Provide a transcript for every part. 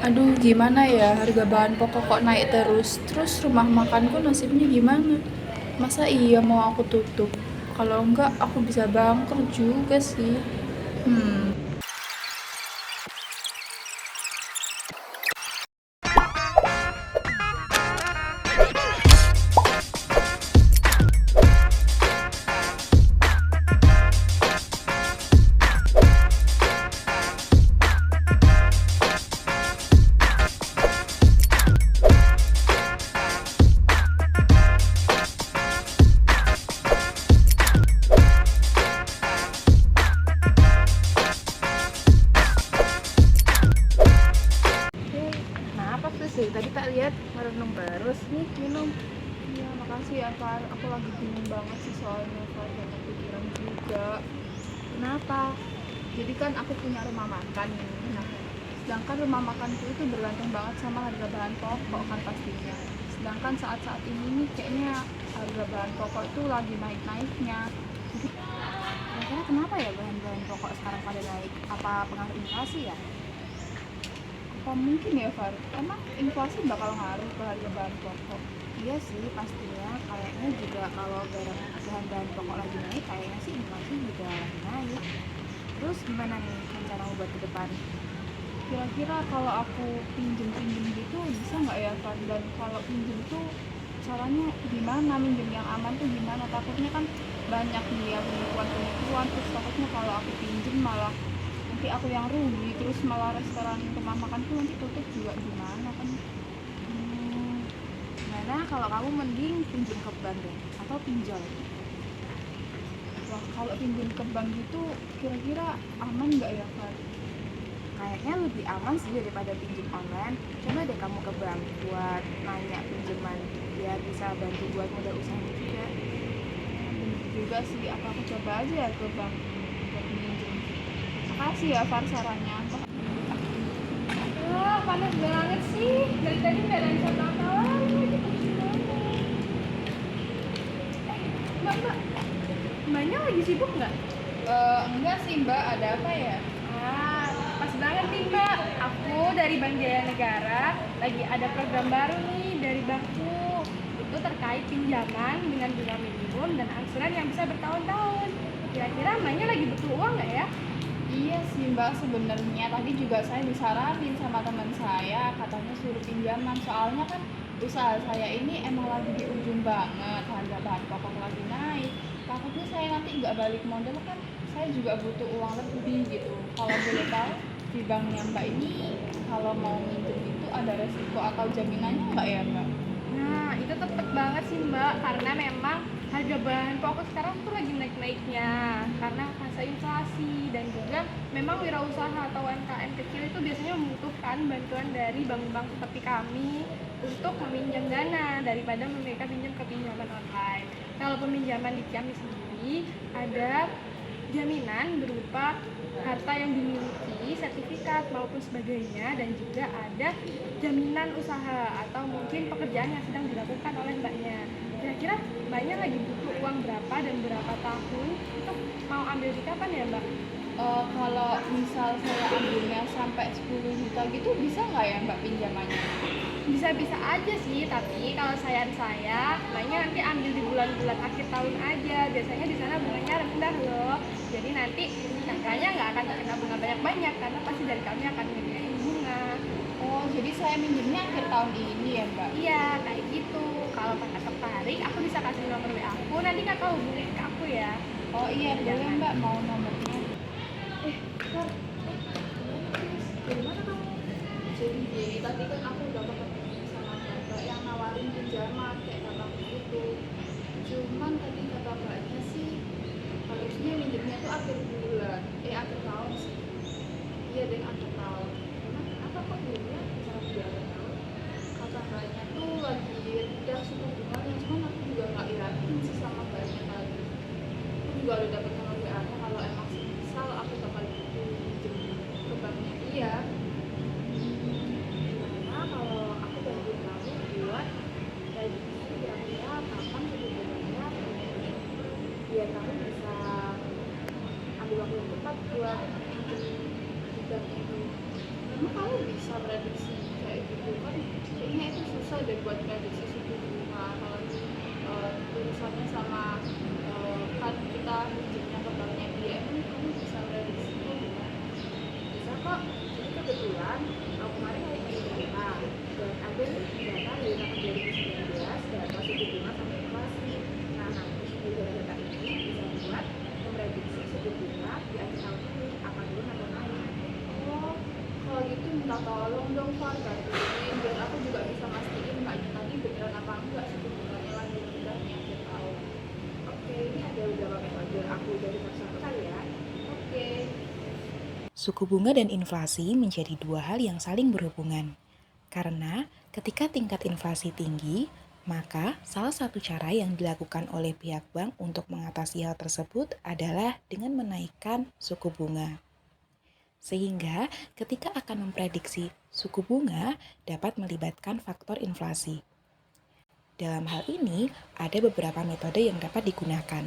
Aduh, gimana ya, harga bahan pokok kok naik terus. Terus rumah makanku nasibnya gimana? Masa iya mau aku tutup? Kalau enggak, aku bisa bangkrut juga sih. Hmm. Kenapa tuh sih? Tadi tak lihat merenung terus nih minum. Iya, makasih ya, Far. Aku lagi bingung banget sih soalnya, Far. Banyak pikiran juga. Kenapa? Jadi kan aku punya rumah makan nih. Nah, sedangkan rumah makanku itu bergantung banget sama harga bahan pokok kan pastinya. Sedangkan saat-saat ini nih kayaknya harga bahan pokok itu lagi naik-naiknya. Kira-kira kenapa ya bahan-bahan pokok sekarang pada naik? Apa pengaruh inflasi ya? Apa mungkin ya, Far? Emang inflasi bakal ngaruh ke harga bahan pokok? Iya sih pastinya. Kayaknya juga kalau bahan-bahan pokok lagi naik, kayaknya sih inflasi juga lagi naik. Terus gimana nih rencana buat ke depan? Kira-kira kalau aku pinjem-pinjem gitu bisa nggak ya, Far? Dan kalau pinjem tuh caranya gimana, minjem yang aman tuh gimana? Takutnya kan banyak nih yang penipuan-penipuan, terus takutnya kalau aku pinjem malah nanti aku yang rugi, terus malah restoran rumah makanku nanti tutup juga gimana kan. Hmm, Gimana kalau kamu mending pinjam ke bank deh atau pinjol? Wah, kalau pinjem ke bank gitu kira-kira aman nggak ya, Far? Kayaknya lebih aman sih daripada pinjam online. Coba deh kamu ke bank buat nanya pinjaman biar bisa bantu buat modal usaha juga. Bener juga sih, apa aku coba aja ya ke bank buat minjem. Makasih ya, Far, sarannya. Wah, panas banget sih. Dari tadi nggak ada yang tawa-tawa lagi. Mbak, mbaknya lagi sibuk nggak? Enggak sih, Mbak, ada apa ya? Ah, pas banget nih mbak. Aku dari Bank Jaya Negara lagi ada program baru nih dari bankku. Itu terkait pinjaman dengan bunga minimum dan angsuran yang bisa bertahun-tahun. Kira-kira mbaknya lagi butuh uang nggak ya? Iya sih, Mbak, sebenarnya tadi juga saya disaranin sama teman saya, katanya suruh pinjaman. Soalnya kan usaha saya ini emang lagi di ujung banget, harga bahan pokok lagi naik. Takutnya saya nanti nggak balik modal kan, saya juga butuh uang lebih gitu. Kalau boleh tahu, di banknya Mbak ini kalau mau minjem itu ada resiko atau jaminannya nggak ya, Mbak? Nah, itu tepat banget sih Mbak, karena memang harga bahan pokok sekarang tuh lagi naik-naiknya karena masa inflasi dan juga memang wirausaha atau UMKM kecil itu biasanya membutuhkan bantuan dari bank-bank seperti kami untuk meminjam dana daripada mereka pinjam ke pinjaman online. Kalau peminjaman di Kiami sendiri ada jaminan berupa harta yang dimiliki, sertifikat maupun sebagainya, dan juga ada jaminan usaha atau mungkin pekerjaan yang sedang dilakukan oleh mbaknya. Kira-kira mbaknya lagi butuh uang berapa dan berapa tahun untuk mau ambil di kapan ya mbak? Kalau misal saya ambilnya sampai 10 juta gitu bisa nggak ya, Mbak, pinjamannya? Bisa-bisa aja sih, tapi kalau saran saya, mbaknya nanti ambil di bulan-bulan akhir tahun aja. Biasanya di sana bunganya rendah loh. Jadi nanti kakaknya nggak akan terkena bunga banyak-banyak karena pasti dari kami akan nyediain bunga. Oh, jadi saya minjemnya akhir tahun ini ya, Mbak? Iya, kayak gitu. Kalau kakak tertarik, aku bisa kasih nomor WA aku. Nanti kakak hubungin ke aku ya. Oh iya, boleh, Jangan. Mbak, mau nomornya. Kak, dari mana kamu? Jadi tadi kan aku udah ketemu sama Mbak yang nawarin pinjaman kayak kata gitu. Cuman tadi kata Mbaknya sih harusnya minjemnya tuh akhir bulan, akhir tahun sih. Iya deh, akhir tahun. Emang kenapa kok dulunya cara bulan? Kata Mbaknya tuh lagi rendah suku bunganya, cuman aku juga nggak yakin sih sama Mbaknya tadi. Aku juga udah dapet nomor WA-nya kalau emang misal aku bakal butuh minjem ke banknya dia. Gimana kalau aku bantuin kamu buat prediksi kira-kira kapan suku bunganya naik, biar kamu bisa ambil waktu yang tepat buat pinjam di bank itu. Emang kamu bisa prediksi kayak gitu kan? Kayaknya itu susah deh buat prediksi suku bunga kalau urusannya sama kan kita hujungnya ke banknya dia. Emang kamu bisa prediksi suku bunga? Bisa kok. Jadi kebetulan kemarin lagi main data dan ada nih data dari tahun 2019 data suku bunga sama inflasi. Nah, nanti dari data ini bisa buat memprediksi suku bunga di akhir tahun ini akan turun atau naik. Oh, kalau gitu minta tolong dong Far bantuin biar aku juga bisa mastiin mbaknya tadi beneran apa enggak suku bunganya lagi rendah nih akhir tahun. Oke, ini ada beberapa metode aku dari satu kali ya. Oke. Suku bunga dan inflasi menjadi dua hal yang saling berhubungan. Karena ketika tingkat inflasi tinggi, maka salah satu cara yang dilakukan oleh pihak bank untuk mengatasi hal tersebut adalah dengan menaikkan suku bunga. Sehingga ketika akan memprediksi suku bunga dapat melibatkan faktor inflasi. Dalam hal ini, ada beberapa metode yang dapat digunakan.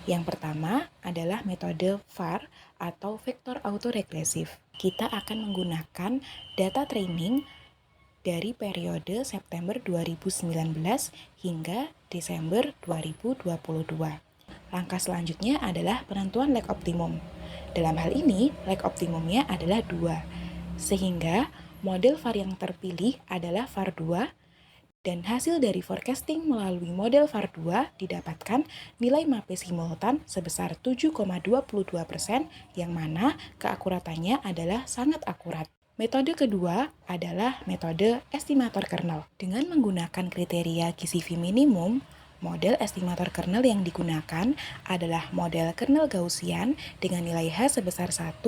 Yang pertama adalah metode VAR atau vektor autoregresif. Kita akan menggunakan data training dari periode September 2019 hingga Desember 2022. Langkah selanjutnya adalah penentuan lag optimum. Dalam hal ini, lag optimumnya adalah 2, sehingga model VAR yang terpilih adalah VAR 2, dan hasil dari forecasting melalui model VAR 2 didapatkan nilai MAPE simultan sebesar 7,22%, yang mana keakuratannya adalah sangat akurat. Metode kedua adalah metode estimator kernel. Dengan menggunakan kriteria GCV minimum, model estimator kernel yang digunakan adalah model kernel Gaussian dengan nilai H sebesar 1,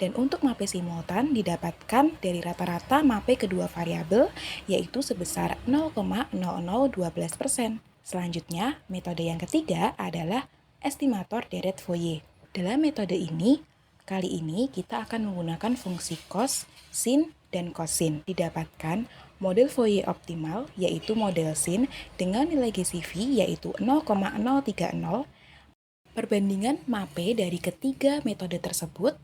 dan untuk MAPE simultan didapatkan dari rata-rata MAPE kedua variabel, yaitu sebesar 0,0012%. Selanjutnya, metode yang ketiga adalah estimator Deret-Fourier. Dalam metode ini, kali ini kita akan menggunakan fungsi cos, sin, dan cosin. Didapatkan model Fourier optimal, yaitu model sin dengan nilai GCV yaitu 0,030. Perbandingan MAPE dari ketiga metode tersebut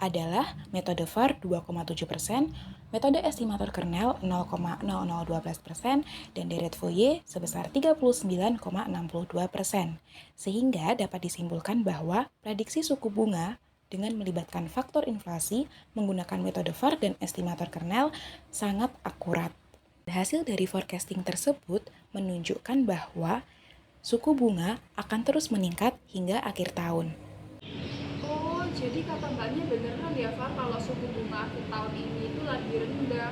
adalah metode VAR 2,7%, metode estimator kernel 0,0012%, dan Deret-Fourier sebesar 39,62%. Sehingga dapat disimpulkan bahwa prediksi suku bunga dengan melibatkan faktor inflasi menggunakan metode VAR dan estimator kernel sangat akurat. Hasil dari forecasting tersebut menunjukkan bahwa suku bunga akan terus meningkat hingga akhir tahun. Oh, jadi kata mbaknya beneran ya Far kalau suku bunga akhir tahun ini itu lagi rendah.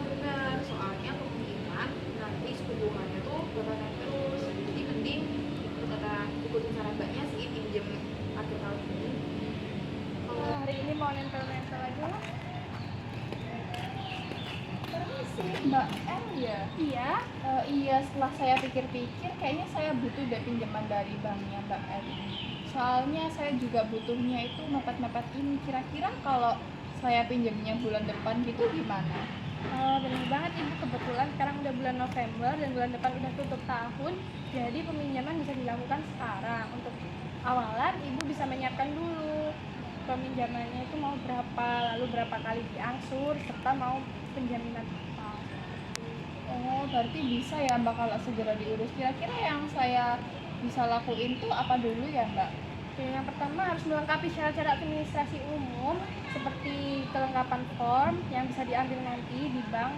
Benar, soalnya kemungkinan nanti suku bunganya tuh bakal naik terus. Jadi mending itu kata ikutin saran mbaknya sih pinjem akhir tahun ini. Hari ini mau nempel-nempel aja lah. Permisi, Mbak M ya? Iya, Iya, setelah saya pikir-pikir kayaknya saya butuh deh pinjaman dari banknya Mbak M. Soalnya saya juga butuhnya itu mepet-mepet ini. Kira-kira kalau saya pinjamnya bulan depan gitu gimana? benar banget Ibu, kebetulan sekarang udah bulan November dan bulan depan udah tutup tahun, jadi peminjaman bisa dilakukan sekarang. Untuk awalan Ibu bisa menyiapkan dulu peminjamannya itu mau berapa, lalu berapa kali diangsur, serta mau penjaminan apa. Oh, berarti bisa ya Mbak kalau segera diurus. Kira-kira yang saya bisa lakuin tuh apa dulu ya Mbak? Oke, yang pertama harus melengkapi syarat-syarat administrasi umum seperti kelengkapan form yang bisa diambil nanti di Bank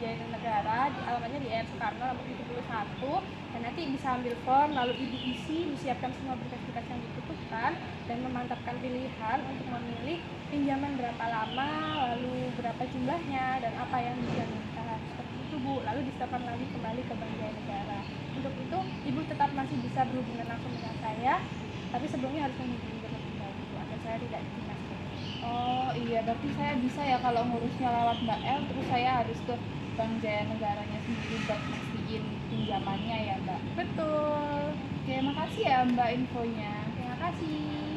Jaya Negara, di alamatnya di R Soekarno nomor 71, dan nanti bisa ambil form lalu Ibu isi, disiapkan semua berkas-berkas yang dibutuhkan dan memantapkan pilihan untuk memilih pinjaman berapa lama, lalu berapa jumlahnya dan apa yang dijaminkan. Seperti itu Bu, lalu disiapkan lagi kembali ke Bank Jaya Negara. Untuk itu Ibu tetap masih bisa berhubungan langsung dengan saya, tapi sebelumnya harus menghubungi terlebih dahulu agar saya tidak ditindak. Oh iya, berarti saya bisa ya kalau ngurusnya lewat Mbak El, terus saya harus ke Bank Jaya Negaranya sendiri buat mastiin pinjamannya ya Mbak. Betul. Oke, makasih ya Mbak infonya. Terima kasih.